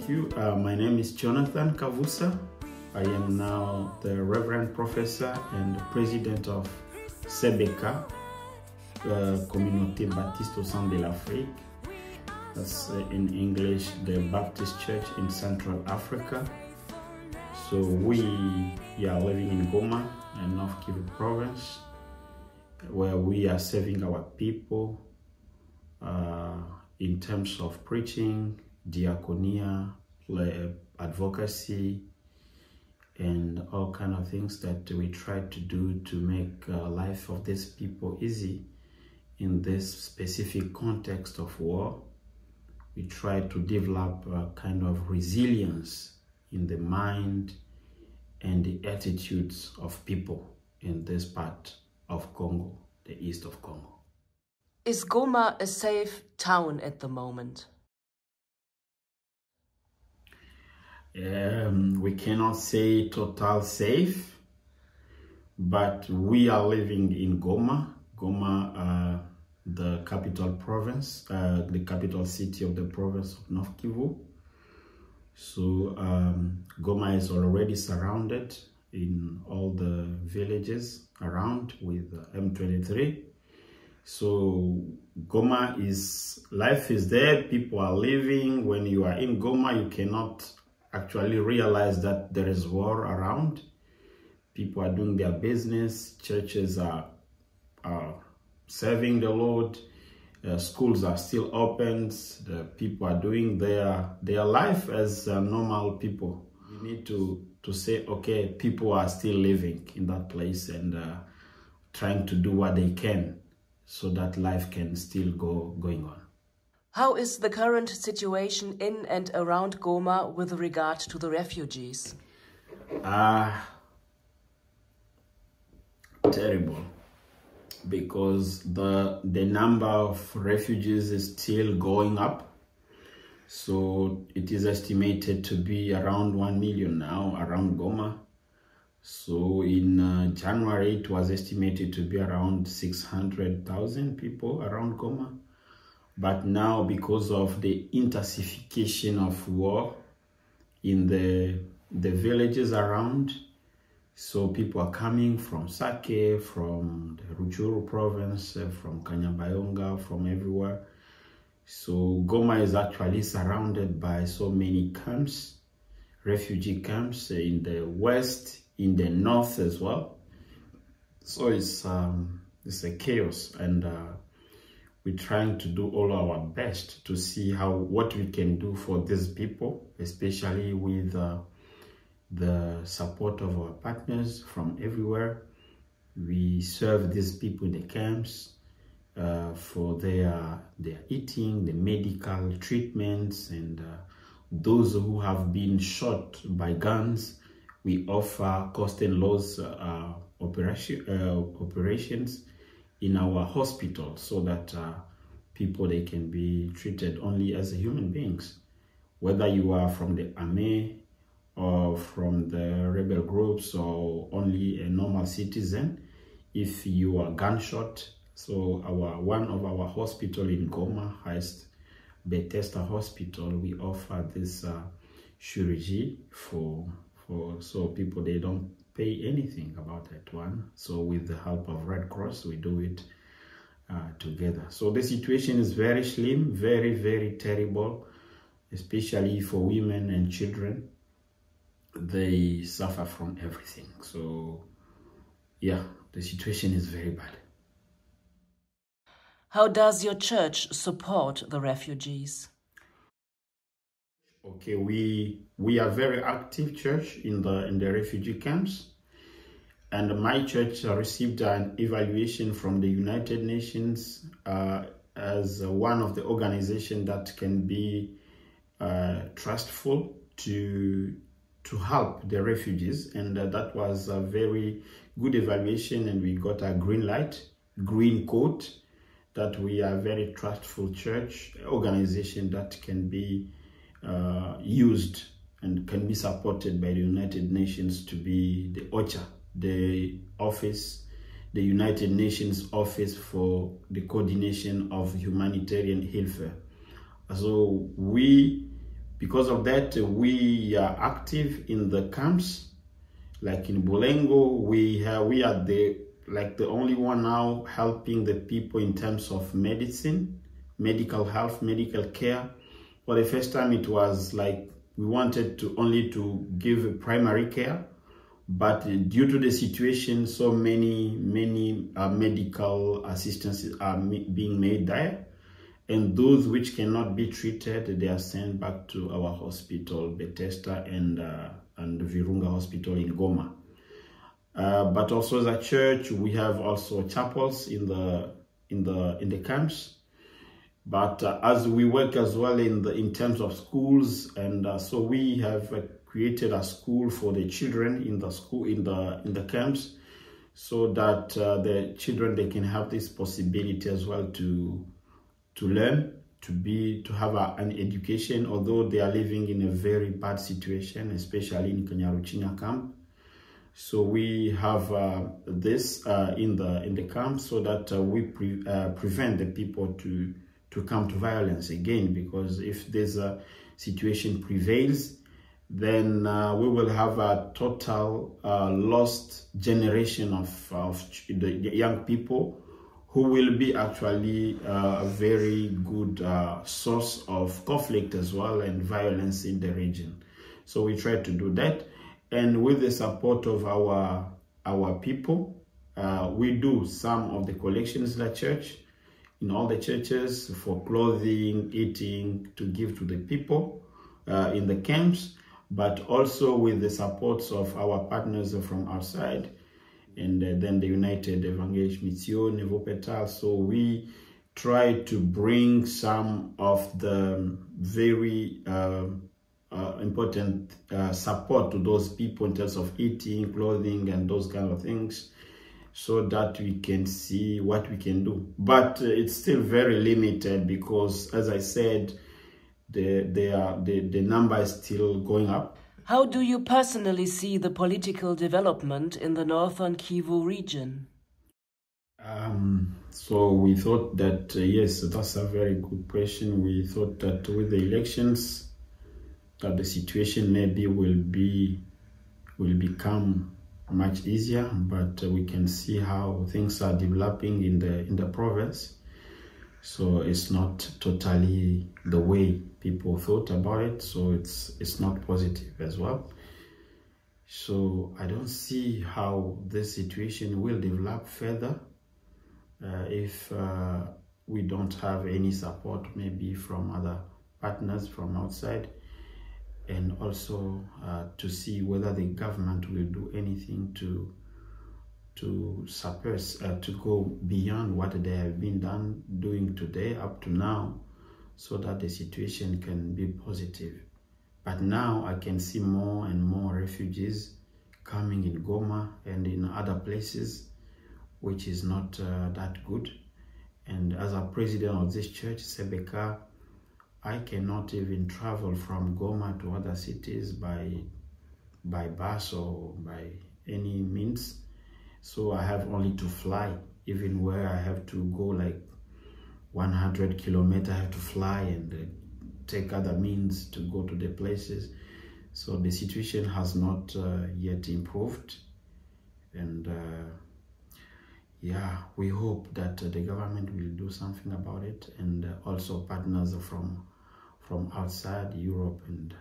Thank you. My name is Jonathan Kavusa. I am now the Reverend Professor and President of CBCA, Communauté Baptiste au centre de l'Afrique. That's in English, the Baptist Church in Central Africa. So we are living in Goma and North Kivu province, where we are serving our people in terms of preaching, diaconia, advocacy, and all kind of things that we try to do to make life of these people easy in this specific context of war. We try to develop a kind of resilience in the mind and the attitudes of people in this part of Congo, the east of Congo. Is Goma a safe town at the moment? We cannot say total safe, but we are living in Goma. Goma, the capital province, the capital city of the province of North Kivu. So Goma is already surrounded in all the villages around with M23. So Goma is, life is there, people are living. When you are in Goma, you cannot actually realize that there is war around. People are doing their business, churches are serving the Lord, schools are still open, the people are doing their life as normal people. You need to say, okay, people are still living in that place and trying to do what they can so that life can still going on. How is the current situation in and around Goma with regard to the refugees? Terrible, because the number of refugees is still going up. So it is estimated to be around 1 million now around Goma. So in January, it was estimated to be around 600,000 people around Goma. But now, because of the intensification of war in the villages around, so people are coming from Sake, from the Rutshuru province, from Kanyabayonga, from everywhere. So Goma is actually surrounded by so many camps, refugee camps in the west, in the north as well. So it's a chaos, and we're trying to do all our best to see what we can do for these people, especially with the support of our partners from everywhere. We serve these people in the camps for their eating, the medical treatments, and those who have been shot by guns. We offer cost and loss operations in our hospital so that people, they can be treated only as human beings. Whether you are from the army or from the rebel groups or only a normal citizen, if you are gunshot. So one of our hospital in Goma, highest Bethesda Hospital, we offer this chirurgy so people, they don't pay anything about that one. So with the help of Red Cross, we do it together. So the situation is very slim, very, very terrible, especially for women and children. They suffer from everything. So yeah, the situation is very bad. How does your church support the refugees? Okay, we are very active church in the refugee camps, and my church received an evaluation from the United Nations as one of the organizations that can be trustful to help the refugees, and that was a very good evaluation, and we got a green light, green coat, that we are a very trustful church organization that can be used and can be supported by the United Nations to be the OCHA, the United Nations Office for the Coordination of Humanitarian Welfare. So we Because of that, we are active in the camps. Like in Bulengo, we are the only one now helping the people in terms of medicine, medical health, medical care. For the first time, it was like we wanted only to give primary care, but due to the situation, so many medical assistances are being made there, and those which cannot be treated, they are sent back to our hospital, Bethesda and Virunga Hospital in Goma. But also as a church, we have also chapels in the camps. But as we work as well in terms of schools, and so we have created a school for the children in the camps, so that the children, they can have this possibility as well to learn, to have an education, although they are living in a very bad situation, especially in Kanyaruchinya camp. So we have this in the camp, so that we prevent the people to come to violence again, because if this situation prevails, then we will have a total lost generation of the young people who will be actually a very good source of conflict as well and violence in the region. So we try to do that, and with the support of our people, we do some of the collections in the church, in all the churches, for clothing, eating, to give to the people in the camps, but also with the supports of our partners from outside, and then the United Evangelical Mission, Vopetal. So we try to bring some of the very important support to those people in terms of eating, clothing, and those kind of things, so that we can see what we can do. But it's still very limited, because, as I said, the number is still going up. How do you personally see the political development in the northern Kivu region? So we thought that, yes, that's a very good question. We thought that with the elections, that the situation maybe will become much easier, but we can see how things are developing in the province. So it's not totally the way people thought about it, so it's not positive as well. So I don't see how this situation will develop further if we don't have any support, maybe from other partners from outside, and also to see whether the government will do anything to suppress, to go beyond what they have been doing today up to now, so that the situation can be positive. But now I can see more and more refugees coming in Goma and in other places, which is not that good. And as a president of this church, CBCA, I cannot even travel from Goma to other cities by bus or by any means. So I have only to fly, even where I have to go like 100 kilometers, I have to fly and take other means to go to the places. So the situation has not yet improved. And yeah, we hope that the government will do something about it, and also partners from outside Europe and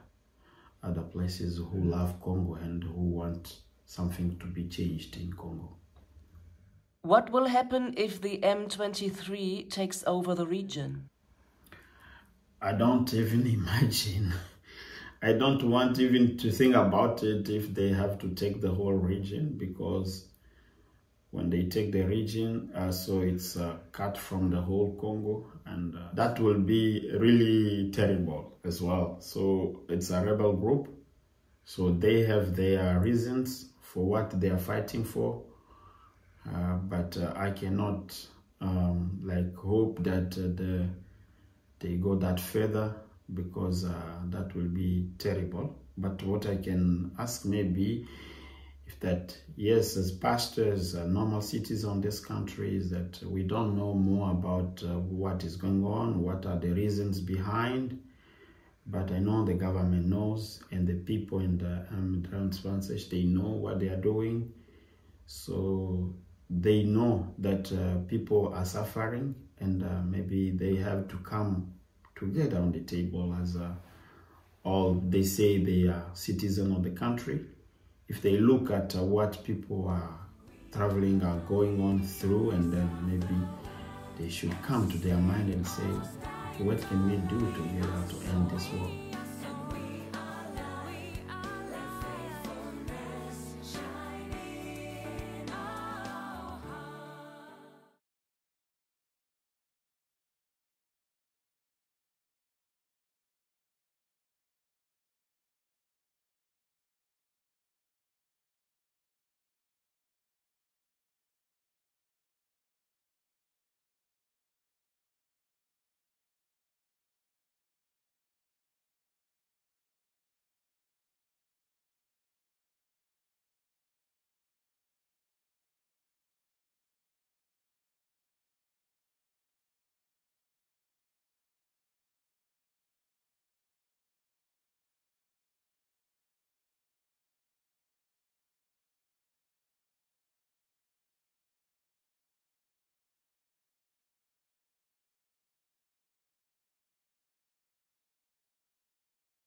other places who love Congo and who want something to be changed in Congo. What will happen if the M23 takes over the region? I don't even imagine. I don't want even to think about it if they have to take the whole region, because when they take the region, so it's cut from the whole Congo, and that will be really terrible as well. So it's a rebel group, so they have their reasons for what they are fighting for, but I cannot like hope that they go that further, because that will be terrible. But what I can ask maybe, if that, yes, as pastors, normal citizens in this country, is that we don't know more about what is going on, what are the reasons behind, But I know the government knows, and the people in the sponsors, they know what they are doing. So they know that people are suffering, and maybe they have to come together on the table as all they say they are citizens of the country. If they look at what people are traveling are going on through, and then maybe they should come to their mind and say, what can we do together to end this war?